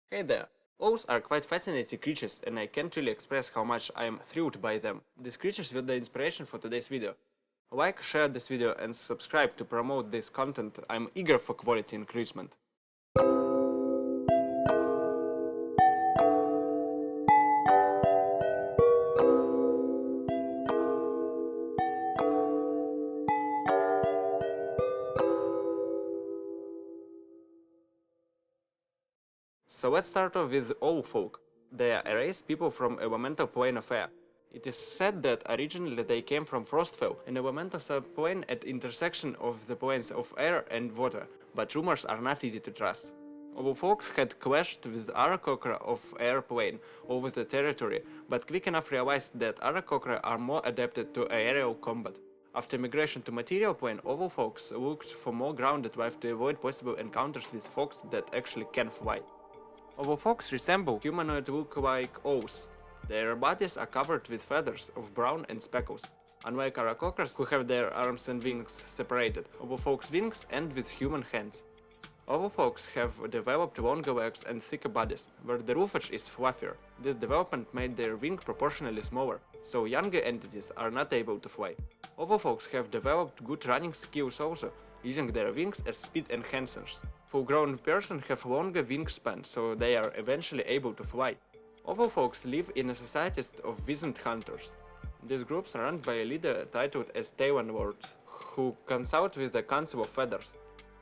Hey there! Owls are quite fascinating creatures and I can't really express how much I am thrilled by them. These creatures were the inspiration for today's video. Like, share this video and subscribe to promote this content. I'm eager for quality increasement. So let's start off with owl folk. They are a race people from elemental plane of air. It is said that originally they came from Frostfell, an elemental subplane at the intersection of the planes of air and water, but rumors are not easy to trust. Owl folks had clashed with Aarakocra of air plane over the territory, but quick enough realized that Aarakocra are more adapted to aerial combat. After migration to material plane, owl folks looked for more grounded life to avoid possible encounters with folks that actually can fly. Owl folks resemble humanoid look-like owls. Their bodies are covered with feathers of brown and speckles. Unlike Aarakocras, who have their arms and wings separated, owl folks' wings end with human hands. Owl folks have developed longer legs and thicker bodies, where the roofage is fluffier. This development made their wing proportionally smaller, so younger entities are not able to fly. Owl folks have developed good running skills also, using their wings as speed enhancers. Full-grown persons have longer wingspan, so they are eventually able to fly. Owl folks live in a societies of wizened hunters. These groups are run by a leader titled as Talon Lords, who consult with the Council of Feathers.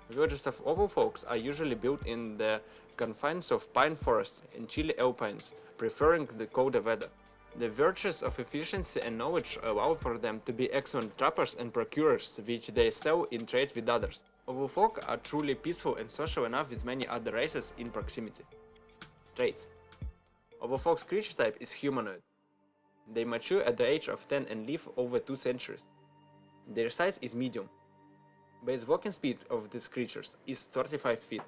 Villages of owl folks are usually built in the confines of pine forests and chilly alpines, preferring the colder weather. The virtues of efficiency and knowledge allow for them to be excellent trappers and procurers, which they sell in trade with others. Owl folk are truly peaceful and social enough with many other races in proximity. Traits. Owl folk's creature type is humanoid. They mature at the age of 10 and live over 2 centuries. Their size is medium. Base walking speed of these creatures is 35 feet.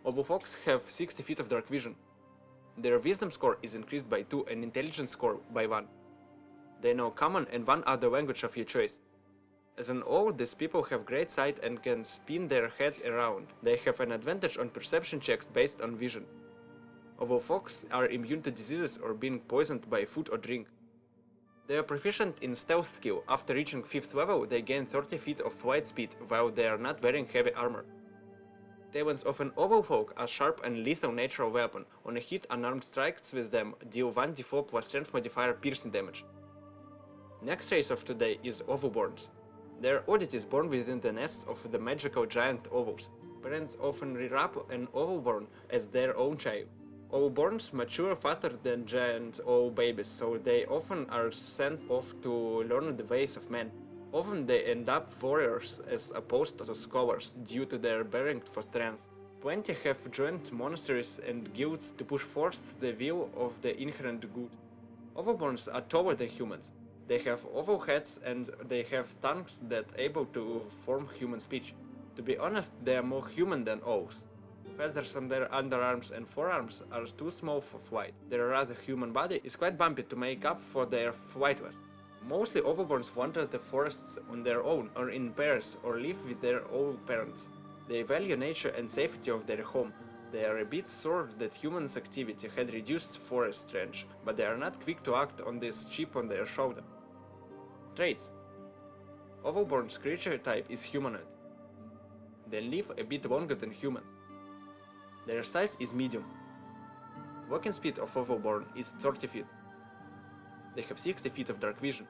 Owl folks have 60 feet of dark vision. Their wisdom score is increased by 2 and intelligence score by 1. They know common and 1 other language of your choice. As an owl, these people have great sight and can spin their head around. They have an advantage on perception checks based on vision. Owl folks are immune to diseases or being poisoned by food or drink. They are proficient in stealth skill. After reaching 5th level, they gain 30 feet of flight speed while they are not wearing heavy armor. Talons of an owl folk are sharp and lethal natural weapon. On a hit, unarmed strikes with them deal 1d4 plus strength modifier piercing damage. Next race of today is Owlborns. They are oddities born within the nests of the magical giant owls. Parents often rear up an Owlborn as their own child. Owlborns mature faster than giant owl babies, so they often are sent off to learn the ways of men. Often they end up warriors as opposed to scholars due to their bearing for strength. Plenty have joined monasteries and guilds to push forth the will of the inherent good. Owlborns are taller than humans. They have oval heads and they have tongues that are able to form human speech. To be honest, they are more human than owls. Feathers on their underarms and forearms are too small for flight. Their rather human body is quite bumpy to make up for their flightless. Mostly Owlborns wander the forests on their own or in pairs or live with their owl parents. They value nature and safety of their home. They are a bit sore that humans' activity had reduced forest range, but they are not quick to act on this chip on their shoulder. Traits. Owlborn's creature type is humanoid. They live a bit longer than humans. Their size is medium. Walking speed of Owlborn is 30 feet. They have 60 feet of dark vision.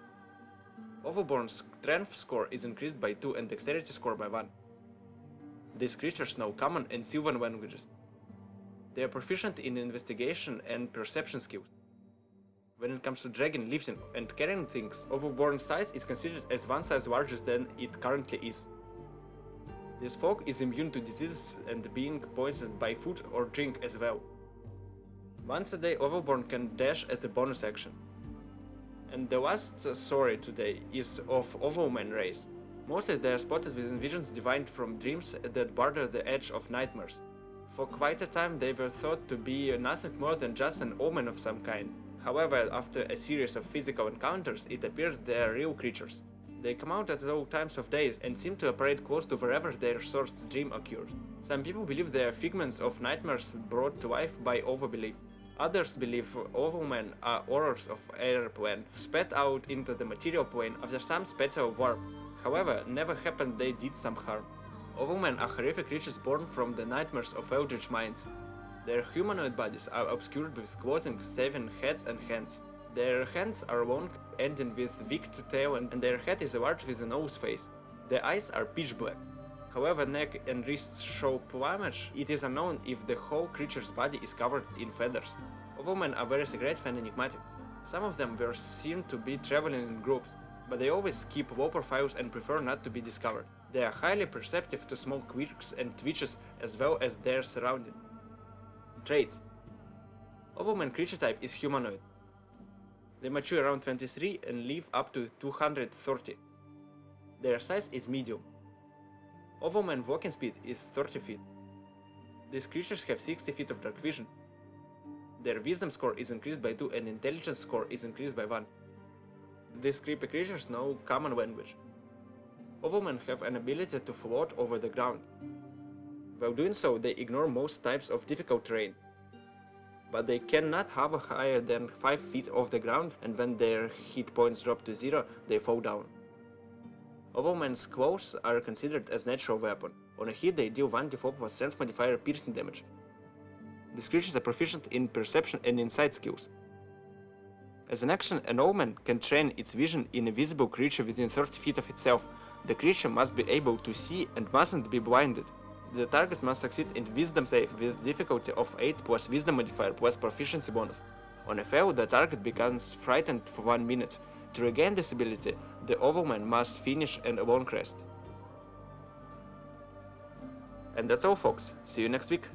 Owlborn's strength score is increased by 2 and dexterity score by 1. These creatures know common and sylvan languages. They are proficient in investigation and perception skills. When it comes to dragging, lifting and carrying things, Owlborn's size is considered as 1 size larger than it currently is. This folk is immune to diseases and being poisoned by food or drink as well. Once a day, Owlborn can dash as a bonus action. And the last story today is of Owlman race. Mostly they are spotted within visions divined from dreams that border the edge of nightmares. For quite a time they were thought to be nothing more than just an omen of some kind. However, after a series of physical encounters, it appeared they are real creatures. They come out at all times of days and seem to operate close to wherever their source dream occurs. Some people believe they are figments of nightmares brought to life by overbelief. Others believe overmen are horrors of air plane, spat out into the material plane after some special warp. However, never happened they did some harm. Overmen are horrific creatures born from the nightmares of eldritch minds. Their humanoid bodies are obscured with clothing, 7 heads and hands. Their hands are long, ending with wicked tail, and their head is large with a nose face. The eyes are pitch black. However, neck and wrists show plumage. It is unknown if the whole creature's body is covered in feathers. Overmen are very secretive and enigmatic. Some of them were seen to be traveling in groups, but they always keep low profiles and prefer not to be discovered. They are highly perceptive to small quirks and twitches as well as their surroundings. Traits. Overmen creature type is humanoid. They mature around 23 and live up to 230. Their size is medium. Overmen walking speed is 30 feet. These creatures have 60 feet of dark vision. Their wisdom score is increased by 2 and intelligence score is increased by 1. These creepy creatures know common language. Overmen have an ability to float over the ground. While doing so, they ignore most types of difficult terrain. But they cannot hover higher than 5 feet off the ground, and when their hit points drop to 0, they fall down. Overmen's claws are considered as natural weapon. On a hit, they deal 1d4 plus strength modifier piercing damage. These creatures are proficient in perception and insight skills. As an action, an Overman can train its vision in a visible creature within 30 feet of itself. The creature must be able to see and mustn't be blinded. The target must succeed in Wisdom save with difficulty of 8 plus Wisdom modifier plus proficiency bonus. On a fail, the target becomes frightened for 1 minute. To regain this ability, the Overman must finish an long rest. And that's all, folks. See you next week.